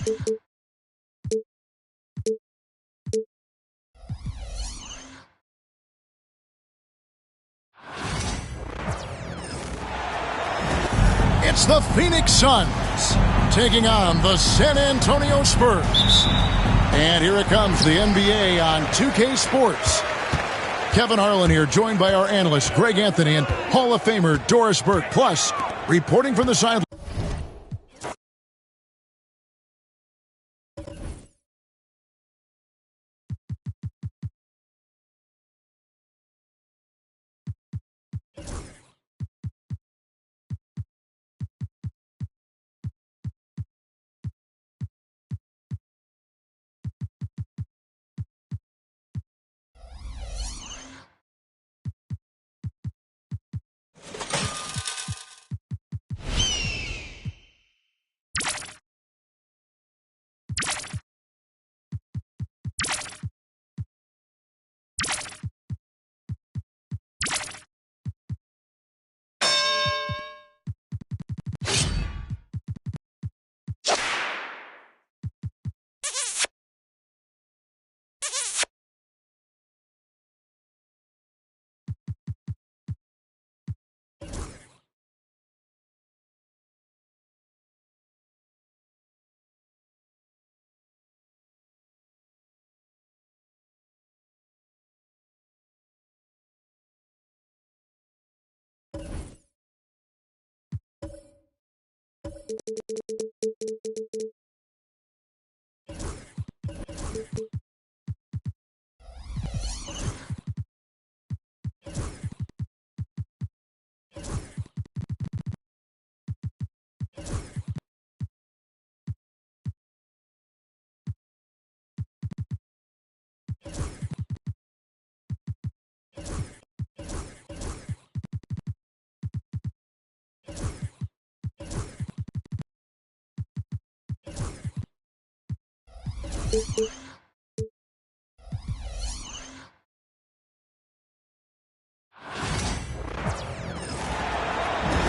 It's the Phoenix Suns taking on the San Antonio Spurs. And here it comes, the NBA on 2K Sports. Kevin Harlan here, joined by our analyst Greg Anthony and Hall of Famer Doris Burke. Plus, reporting from the sideline.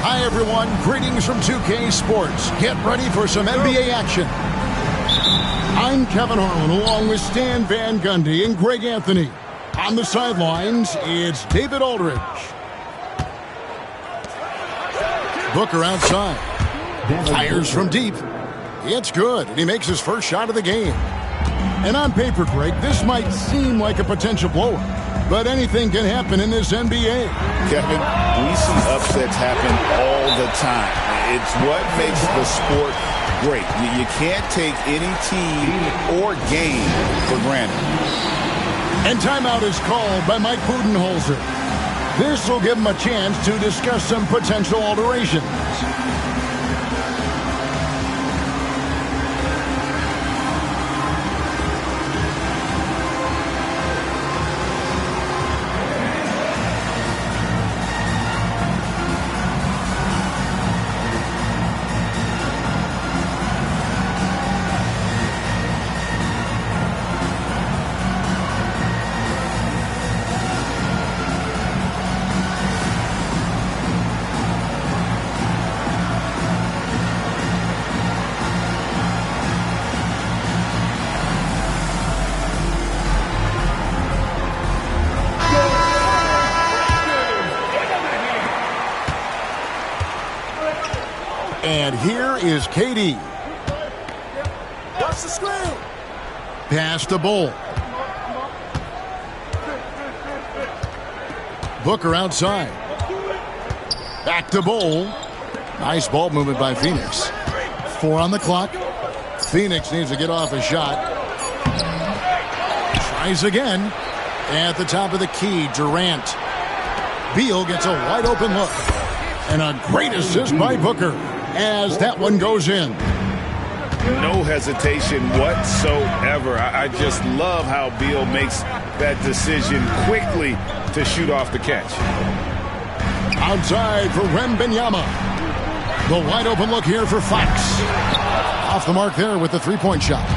Hi everyone, greetings from 2K Sports. Get ready for some NBA action. I'm Kevin Harlan along with Stan Van Gundy and Greg Anthony. On the sidelines, it's David Aldridge. Booker outside. Fires from deep. It's good, and he makes his first shot of the game. And on paper, Greg, this might seem like a potential blowout, but anything can happen in this NBA. Kevin, we see upsets happen all the time. It's what makes the sport great. You can't take any team or game for granted. And timeout is called by Mike Budenholzer. This will give him a chance to discuss some potential alterations. And here is KD. Watch the screen. Pass to Bull. Booker outside. Back to Bull. Nice ball movement by Phoenix. 4 on the clock. Phoenix needs to get off a shot. Tries again. At the top of the key, Durant. Beal gets a wide open look. And a great assist by Booker as that one goes in. No hesitation whatsoever. I just love how Beal makes that decision quickly to shoot off the catch. Outside for Wembanyama. The wide open look here for Fox. Off the mark there with the three-point shot.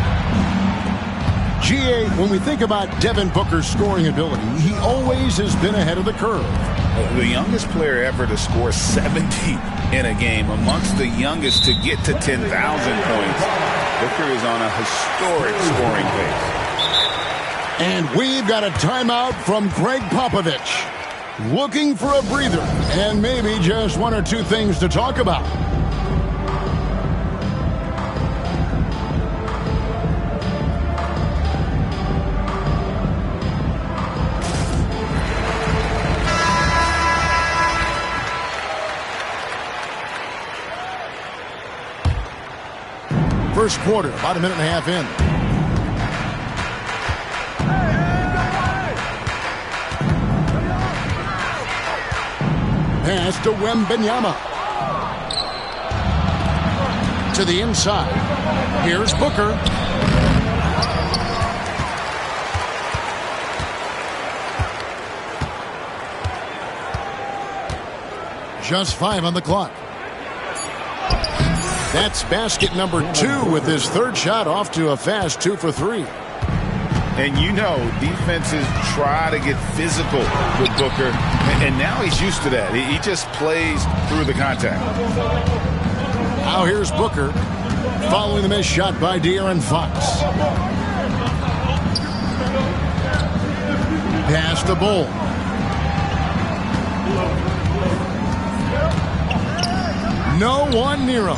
GA, when we think about Devin Booker's scoring ability, he always has been ahead of the curve. The youngest player ever to score 70 in a game, amongst the youngest to get to 10,000 points. Booker is on a historic scoring pace. And we've got a timeout from Greg Popovich. Looking for a breather and maybe just one or two things to talk about. First quarter, about a minute and a half in. Pass to Wembanyama. To the inside. Here's Booker. Just 5 on the clock. That's basket number 2 with his third shot off to a fast 2 for 3. And you know, defenses try to get physical with Booker, and now he's used to that. He just plays through the contact. Now here's Booker following the missed shot by De'Aaron Fox. Pass to Bull. No one near him.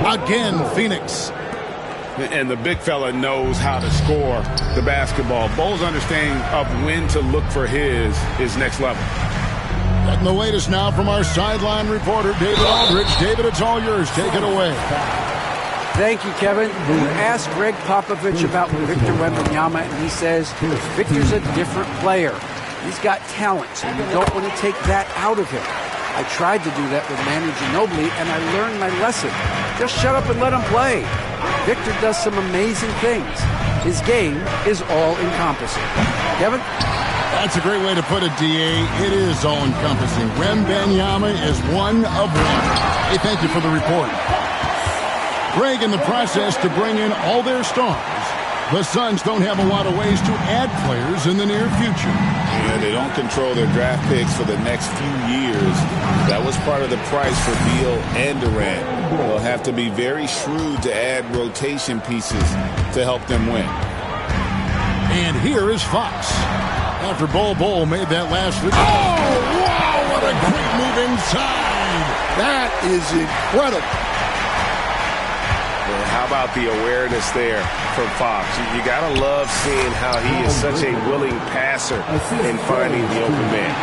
Again, Phoenix. And the big fella knows how to score the basketball. Bull's understanding of when to look for his next level. Getting the latest now from our sideline reporter, David Aldridge. David, it's all yours. Take it away. Thank you, Kevin. We asked Greg Popovich about Victor Wembanyama, and he says Victor's a different player. He's got talent, so you don't want to take that out of him. I tried to do that with Manu Ginobili, and I learned my lesson. Just shut up and let him play. Victor does some amazing things. His game is all-encompassing. Kevin? That's a great way to put it, D.A. It is all-encompassing. Wembanyama is one of one. Hey, thank you for the report. Greg, in the process to bring in all their stars, the Suns don't have a lot of ways to add players in the near future. Yeah, they don't control their draft picks for the next few years. That was part of the price for Beal and Durant. They'll have to be very shrewd to add rotation pieces to help them win. And here is Fox. After Bull made that last week. Oh, wow, what a great move inside. That is incredible. Well, how about the awareness there from Fox? You got to love seeing how he is such a willing passer in finding the open man.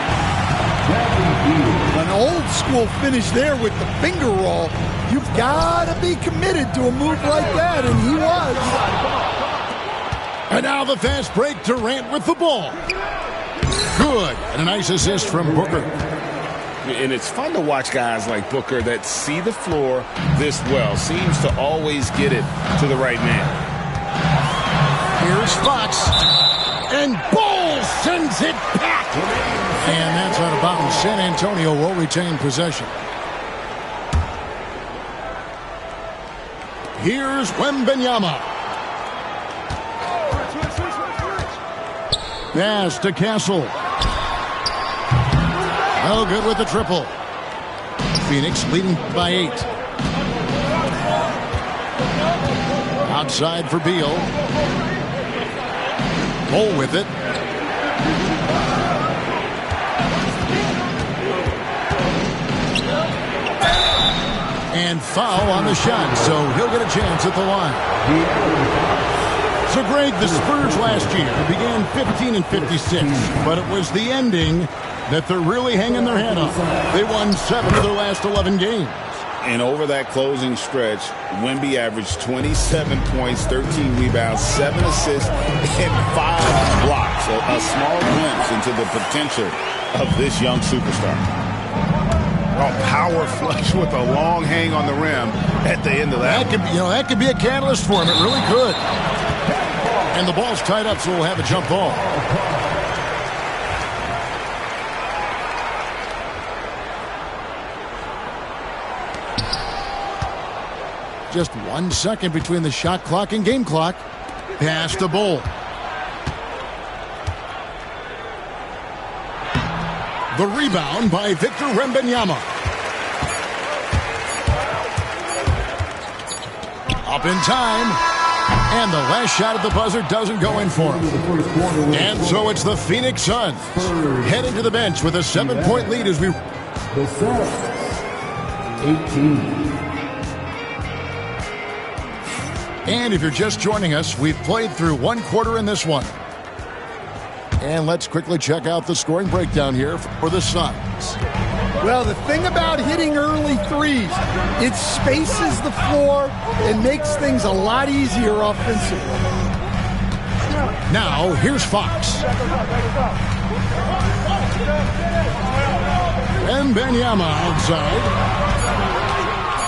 An old-school finish there with the finger roll. You've got to be committed to a move like that, and he was. And now the fast break. Durant with the ball. Good. And a nice assist from Booker. And it's fun to watch guys like Booker that see the floor this well. Seems to always get it to the right man. Here's Fox. And Bull sends it back. And that's out of bounds. San Antonio will retain possession. Here's Wembanyama. Pass to Castle. Oh, good with the triple. Phoenix leading by 8. Outside for Beal. Bull with it. And foul on the shot, so he'll get a chance at the line. So, Greg, the Spurs last year began 15 and 56, but it was the ending that they're really hanging their head on. They won 7 of their last 11 games. And over that closing stretch, Wemby averaged 27 points, 13 rebounds, 7 assists, and 5 blocks. A small glimpse into the potential of this young superstar. Oh, power flush with a long hang on the rim at the end of that. That could be a catalyst for him. It really could. And the ball's tied up, so we'll have a jump ball. Just 1 second between the shot clock and game clock. Pass to Bull. The rebound by Victor Wembanyama. A Up in time. And the last shot at the buzzer doesn't go in for him. And so it's the Phoenix Suns heading to the bench with a 7-point lead as we... The Suns, 18. And if you're just joining us, we've played through one quarter in this one. And let's quickly check out the scoring breakdown here for the Suns. Well, the thing about hitting early threes, it spaces the floor and makes things a lot easier offensively. Now, here's Fox. Wembanyama outside.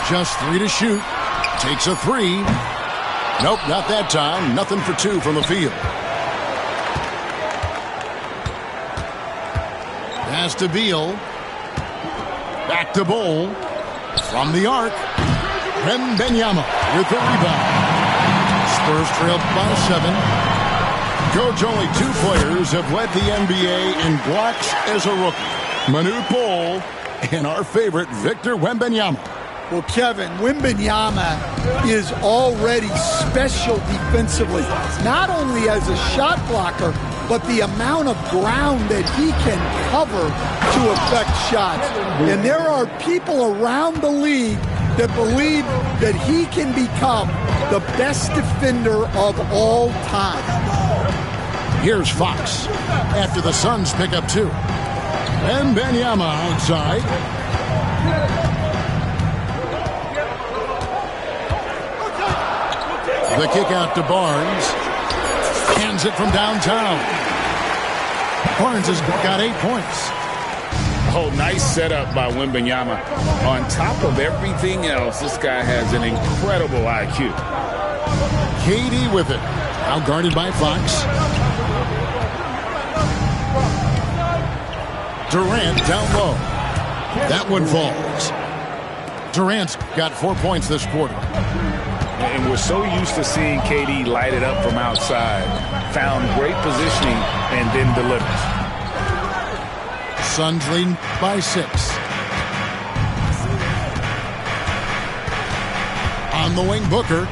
Just 3 to shoot. Takes a 3. Nope, not that time. Nothing for 2 from the field. Pass to Beal. Back to Bol. From the arc. Wembanyama with the rebound. Spurs trailed by 7. Coach, only 2 players have led the NBA in blocks as a rookie. Manute Bol and our favorite Victor Wembanyama. Well, Kevin, Wembanyama is already special defensively, not only as a shot blocker, but the amount of ground that he can cover to affect shots. And there are people around the league that believe that he can become the best defender of all time. Here's Fox after the Suns pick up 2. Wembanyama outside. The kick out to Barnes. Hands it from downtown. Barnes has got 8 points. Oh, nice setup by Wembanyama. On top of everything else, this guy has an incredible IQ. KD with it. Now guarded by Fox. Durant down low. That one falls. Durant's got 4 points this quarter. And we're so used to seeing KD light it up from outside. Found great positioning and then delivers. Suns lead by 6. On the wing, Booker.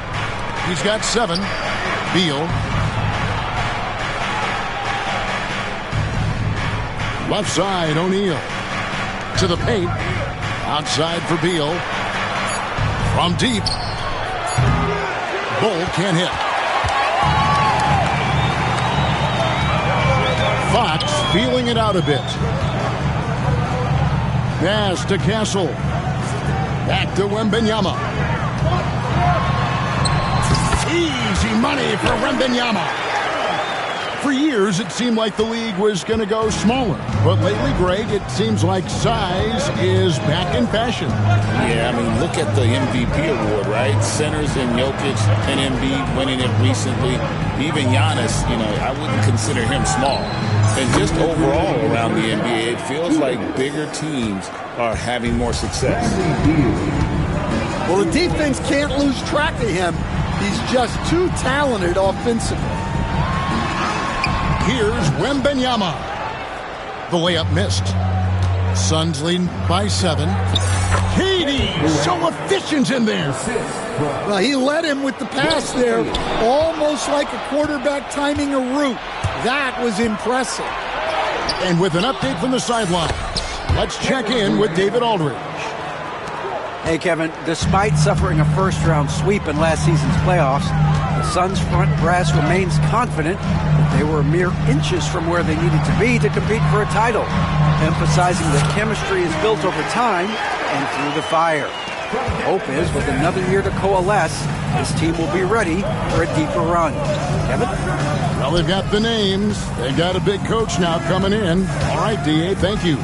He's got 7. Beal. Left side, O'Neal. To the paint. Outside for Beal. From deep. Bol can't hit. Fox feeling it out a bit. Pass to Castle. Back to Wembanyama. Easy money for Wembanyama. For years, it seemed like the league was going to go smaller. But lately, Greg, it seems like size is back in fashion. Yeah, I mean, look at the MVP award, right? Centers and Jokic and Embiid winning it recently. Even Giannis, I wouldn't consider him small. And just overall around the NBA, it feels like bigger teams are having more success. Well, the defense can't lose track of him. He's just too talented offensively. Here's Wembanyama. The layup missed. Suns lead by 7. KD so efficient in there. Well, he led him with the pass there, almost like a quarterback timing a route. That was impressive. And with an update from the sidelines, let's check in with David Aldridge. Hey, Kevin, despite suffering a first-round sweep in last season's playoffs, the Suns front brass remains confident that they were mere inches from where they needed to be to compete for a title, emphasizing that chemistry is built over time and through the fire. Hope is, with another year to coalesce, this team will be ready for a deeper run. Kevin? Well, they've got the names. They've got a big coach now coming in. All right, D.A., thank you.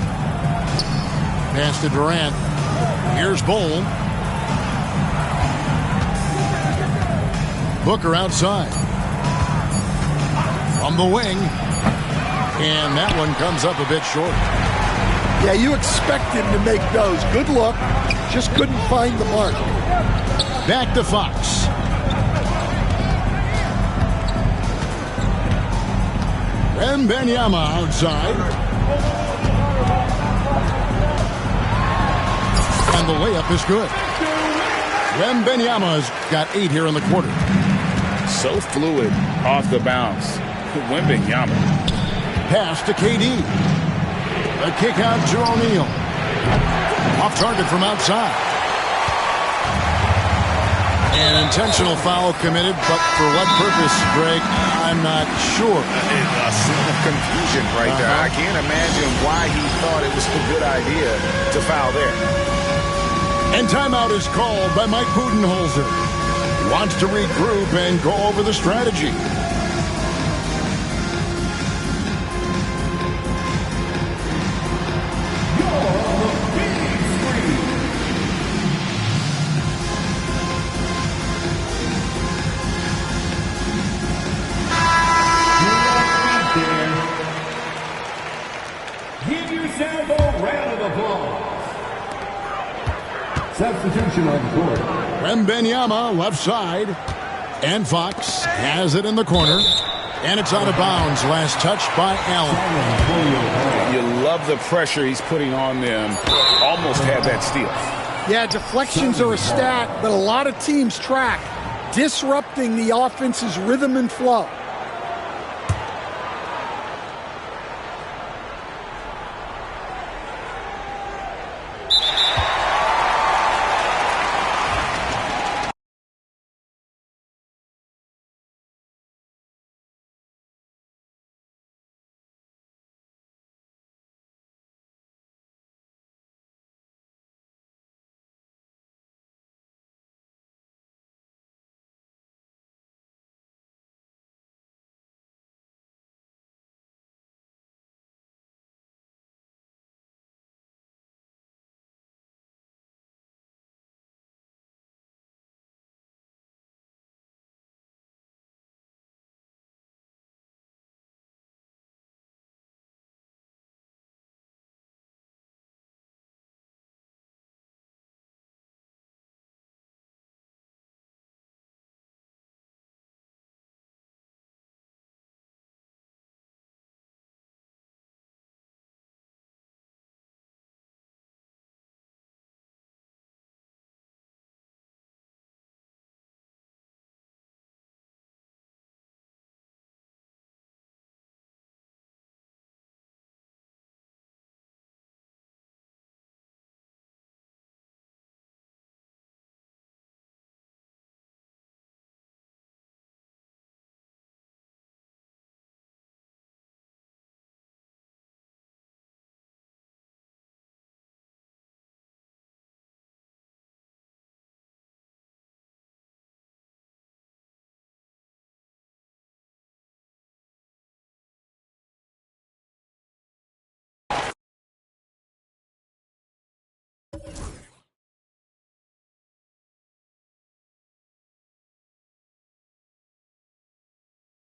Pass to Durant. Here's Bol. Booker outside. From the wing. And that one comes up a bit short. Yeah, you expect him to make those. Good look. Just couldn't find the mark. Back to Fox. Wembanyama outside. And the layup is good. Wembanyama's got 8 here in the quarter. So fluid off the bounce. Wembanyama. Pass to KD. A kick out to O'Neal. Off target from outside. An intentional foul committed, but for what purpose, Greg, I'm not sure. A scene of confusion right there. I can't imagine why he thought it was a good idea to foul there. And timeout is called by Mike Budenholzer. He wants to regroup and go over the strategy. Substitution on the court. Wembanyama left side. And Fox has it in the corner. And it's out of bounds. Last touch by Allen. You love the pressure he's putting on them. Almost had that steal. Yeah, deflections are a stat, but a lot of teams track disrupting the offense's rhythm and flow.